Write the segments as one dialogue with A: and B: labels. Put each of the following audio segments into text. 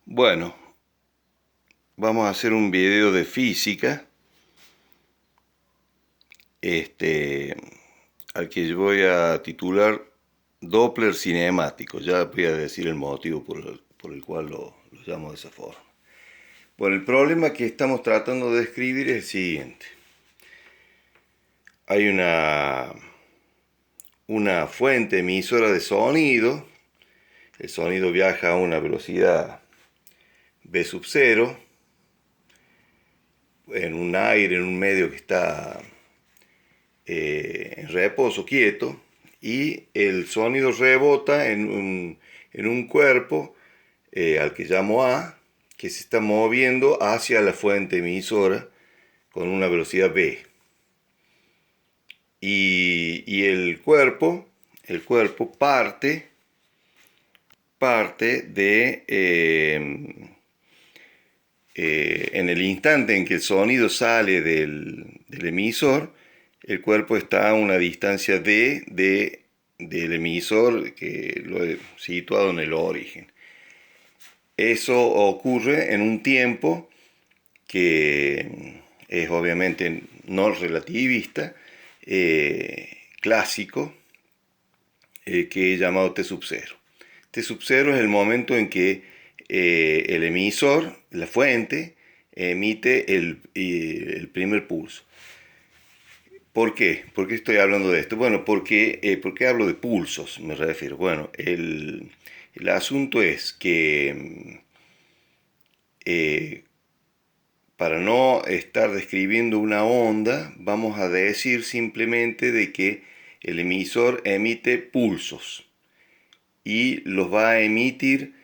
A: Bueno, vamos a hacer un video de física, al que yo voy a titular Doppler cinemático. Ya voy a decir el motivo por el cual lo llamo de esa forma. Bueno, el problema que estamos tratando de describir es el siguiente. Hay una fuente emisora de sonido. El sonido viaja a una velocidad v sub 0 en un aire, en un medio que está en reposo, quieto, y el sonido rebota en un cuerpo al que llamo A, que se está moviendo hacia la fuente emisora con una velocidad v. Y el cuerpo parte de en el instante en que el sonido sale del emisor, el cuerpo está a una distancia del emisor, que lo he situado en el origen. Eso ocurre en un tiempo que es obviamente no relativista, clásico, que he llamado T sub 0. T sub 0 es el momento en que el emisor, la fuente, emite el primer pulso. ¿Por qué? ¿Por qué estoy hablando de esto? Bueno, ¿por qué hablo de pulsos? Me refiero. Bueno, el asunto es que para no estar describiendo una onda, vamos a decir simplemente de que el emisor emite pulsos y los va a emitir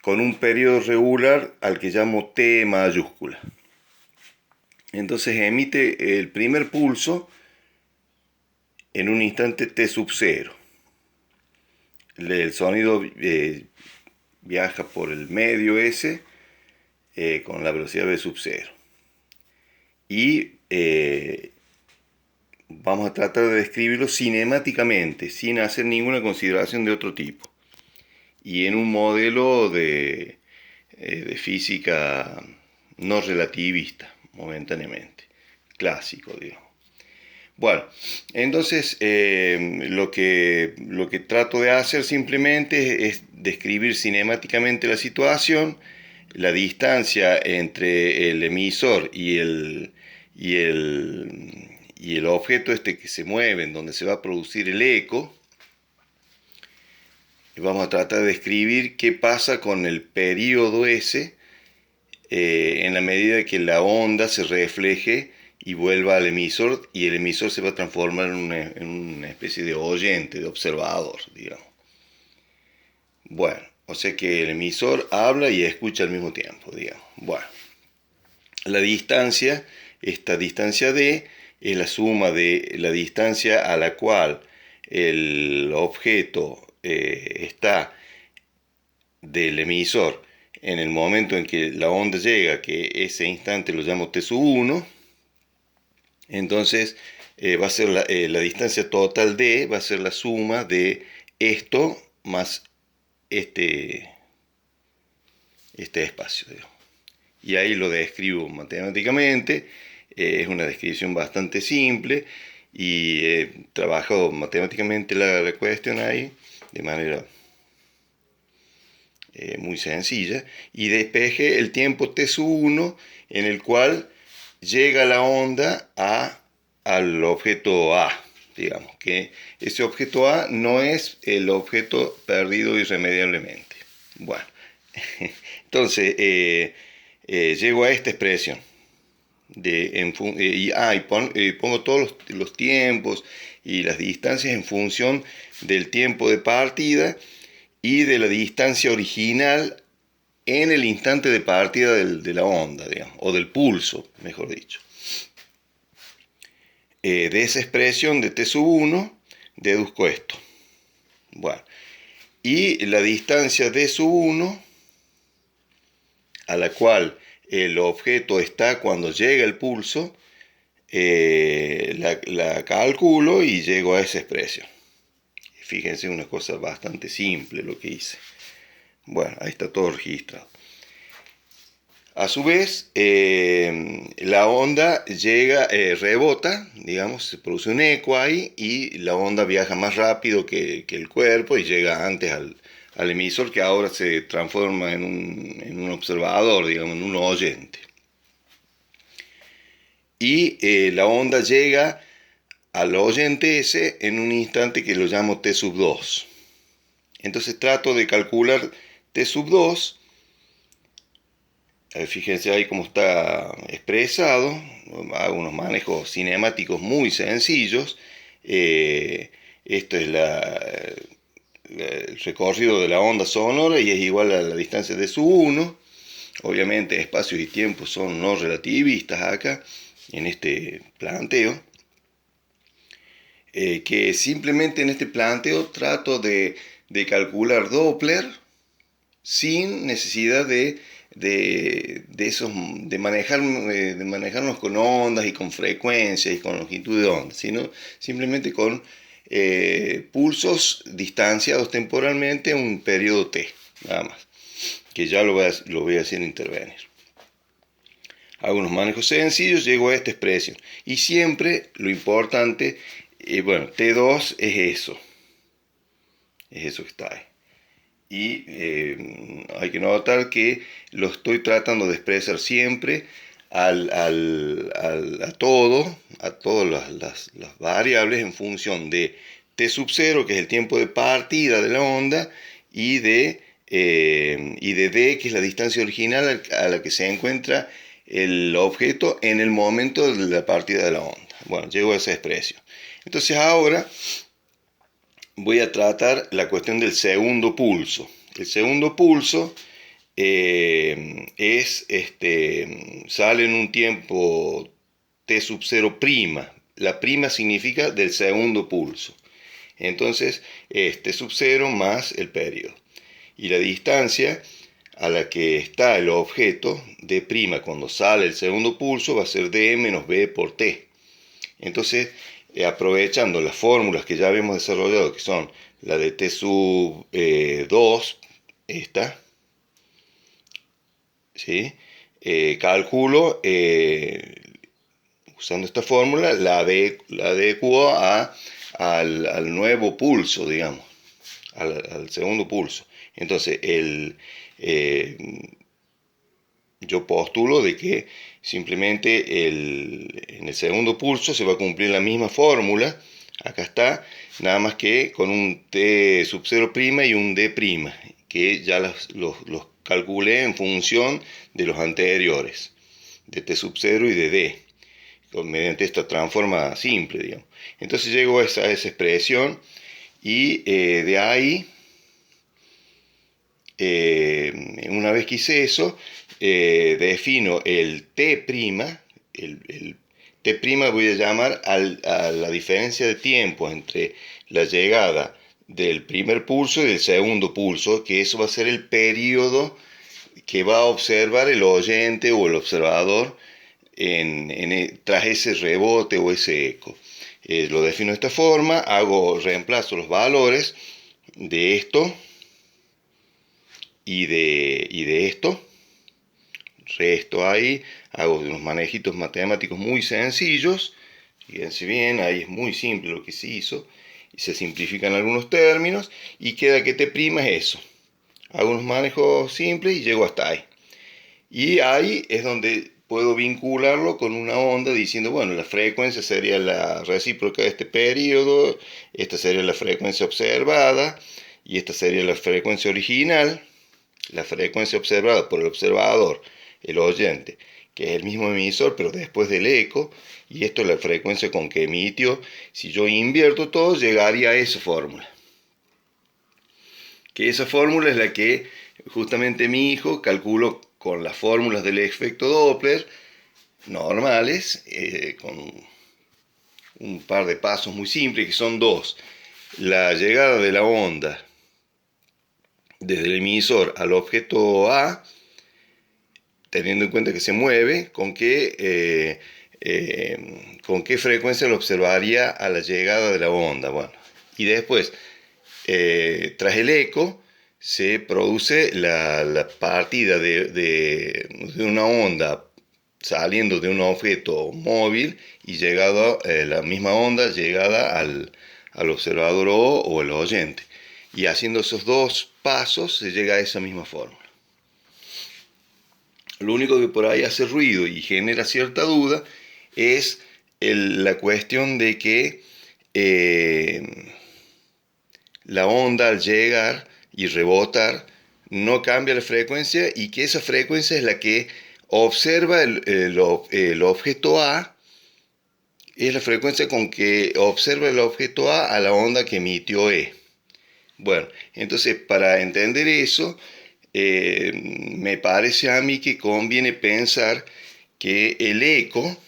A: con un periodo regular al que llamo T mayúscula. Entonces emite el primer pulso en un instante T sub 0. El sonido viaja por el medio S con la velocidad v sub 0. Y vamos a tratar de describirlo cinemáticamente, sin hacer ninguna consideración de otro tipo. Y en un modelo de física no relativista, momentáneamente, clásico, digamos. Bueno, entonces lo que trato de hacer simplemente es describir cinemáticamente la situación, la distancia entre el emisor y el objeto que se mueve, en donde se va a producir el eco. Y vamos a tratar de describir qué pasa con el periodo ese en la medida que la onda se refleje y vuelva al emisor, y el emisor se va a transformar en una especie de oyente, de observador, digamos. Bueno, o sea que el emisor habla y escucha al mismo tiempo, digamos. Bueno, la distancia, esta distancia d, es la suma de la distancia a la cual el objeto está del emisor en el momento en que la onda llega, que ese instante lo llamo T sub 1. Entonces va a ser la distancia total d, va a ser la suma de esto más este espacio, digamos. Y ahí lo describo matemáticamente. Es una descripción bastante simple y he trabajado matemáticamente la cuestión ahí de manera muy sencilla, y despejé el tiempo T sub 1 en el cual llega la onda al objeto A. Digamos que ese objeto A no es el objeto perdido irremediablemente. Bueno, entonces llego a esta expresión y pongo todos los tiempos y las distancias en función del tiempo de partida y de la distancia original en el instante de partida de la onda, digamos, o del pulso, mejor dicho. De esa expresión de T sub 1 deduzco esto. Bueno, y la distancia D sub 1 a la cual el objeto está cuando llega el pulso, la calculo y llego a esa expresión. Fíjense, una cosa bastante simple lo que hice. Bueno, ahí está todo registrado. A su vez, la onda llega, rebota, digamos, se produce un eco ahí y la onda viaja más rápido que el cuerpo y llega antes al emisor, que ahora se transforma en un observador, digamos, en un oyente. Y la onda llega al oyente ese en un instante que lo llamo t sub 2. Entonces trato de calcular t sub 2. Fíjense ahí cómo está expresado. Hago unos manejos cinemáticos muy sencillos. Esto es el recorrido de la onda sonora y es igual a la distancia de su 1. Obviamente espacios y tiempos son no relativistas acá en este planteo. Que simplemente en este planteo trato de calcular Doppler sin necesidad de manejarnos con ondas y con frecuencias y con longitud de onda, sino simplemente con pulsos distanciados temporalmente en un periodo t, nada más, que ya lo voy a hacer intervenir. Hago unos manejos sencillos, llego a esta expresión. Y siempre lo importante, bueno, T2 es eso que está ahí. Y hay que notar que lo estoy tratando de expresar siempre a todas las variables en función de t sub 0, que es el tiempo de partida de la onda, y de d, que es la distancia original a la que se encuentra el objeto en el momento de la partida de la onda. Bueno, llego a esa expresión. Entonces ahora voy a tratar la cuestión del segundo pulso. El segundo pulso sale en un tiempo t sub 0 prima. La prima significa del segundo pulso. Entonces es t sub 0 más el periodo. Y la distancia a la que está el objeto, d' cuando sale el segundo pulso, va a ser d menos b por t. Entonces, aprovechando las fórmulas que ya habíamos desarrollado, que son la de t sub 2, esta, ¿sí? Calculo, usando esta fórmula, la adecuo al nuevo pulso, digamos, al segundo pulso. Entonces, yo postulo de que simplemente en el segundo pulso se va a cumplir la misma fórmula. Acá está, nada más que con un t sub 0' y un d', que ya los calculé en función de los anteriores, de t sub 0 y de d, mediante esta transforma simple, digamos. Entonces llego a esa expresión y de ahí, una vez que hice eso, defino el t', el t' voy a llamar a la diferencia de tiempo entre la llegada del primer pulso y del segundo pulso, que eso va a ser el periodo que va a observar el oyente o el observador tras ese rebote o ese eco. Lo defino de esta forma, reemplazo los valores de esto y de esto, resto ahí, hago unos manejitos matemáticos muy sencillos. Fíjense bien, ahí es muy simple lo que se hizo, y se simplifican algunos términos, y queda que t' es eso. Hago unos manejos simples y llego hasta ahí. Y ahí es donde puedo vincularlo con una onda diciendo, bueno, la frecuencia sería la recíproca de este periodo, esta sería la frecuencia observada, y esta sería la frecuencia original, la frecuencia observada por el observador, el oyente, que es el mismo emisor, pero después del eco, y esto es la frecuencia con que emitió. Si yo invierto todo, llegaría a esa fórmula. Que esa fórmula es la que justamente mi hijo calculó con las fórmulas del efecto Doppler normales, con un par de pasos muy simples, que son dos. La llegada de la onda desde el emisor al objeto A, teniendo en cuenta que se mueve, con qué frecuencia lo observaría a la llegada de la onda. Bueno, y después, tras el eco, se produce la partida de una onda saliendo de un objeto móvil y llegada, la misma onda llegada al observador o el oyente. Y haciendo esos dos pasos se llega a esa misma fórmula. Lo único que por ahí hace ruido y genera cierta duda es la cuestión de que la onda al llegar y rebotar no cambia la frecuencia y que esa frecuencia es la que observa el objeto A, es la frecuencia con que observa el objeto A la onda que emitió E. Bueno, entonces para entender eso, me parece a mí que conviene pensar que el eco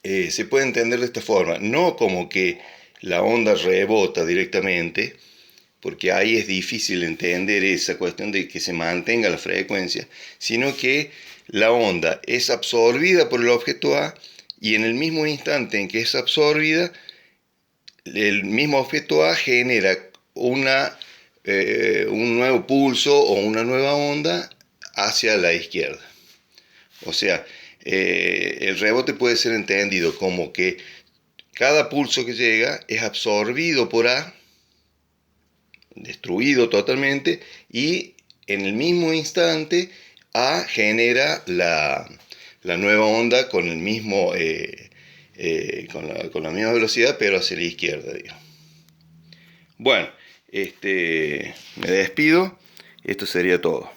A: se puede entender de esta forma, no como que la onda rebota directamente, porque ahí es difícil entender esa cuestión de que se mantenga la frecuencia, sino que la onda es absorbida por el objeto A y en el mismo instante en que es absorbida, el mismo objeto A genera un nuevo pulso o una nueva onda hacia la izquierda. O sea, el rebote puede ser entendido como que cada pulso que llega es absorbido por A, destruido totalmente, y en el mismo instante A genera la nueva onda con el mismo con la misma velocidad, pero hacia la izquierda, digamos. Bueno, me despido. Esto sería todo.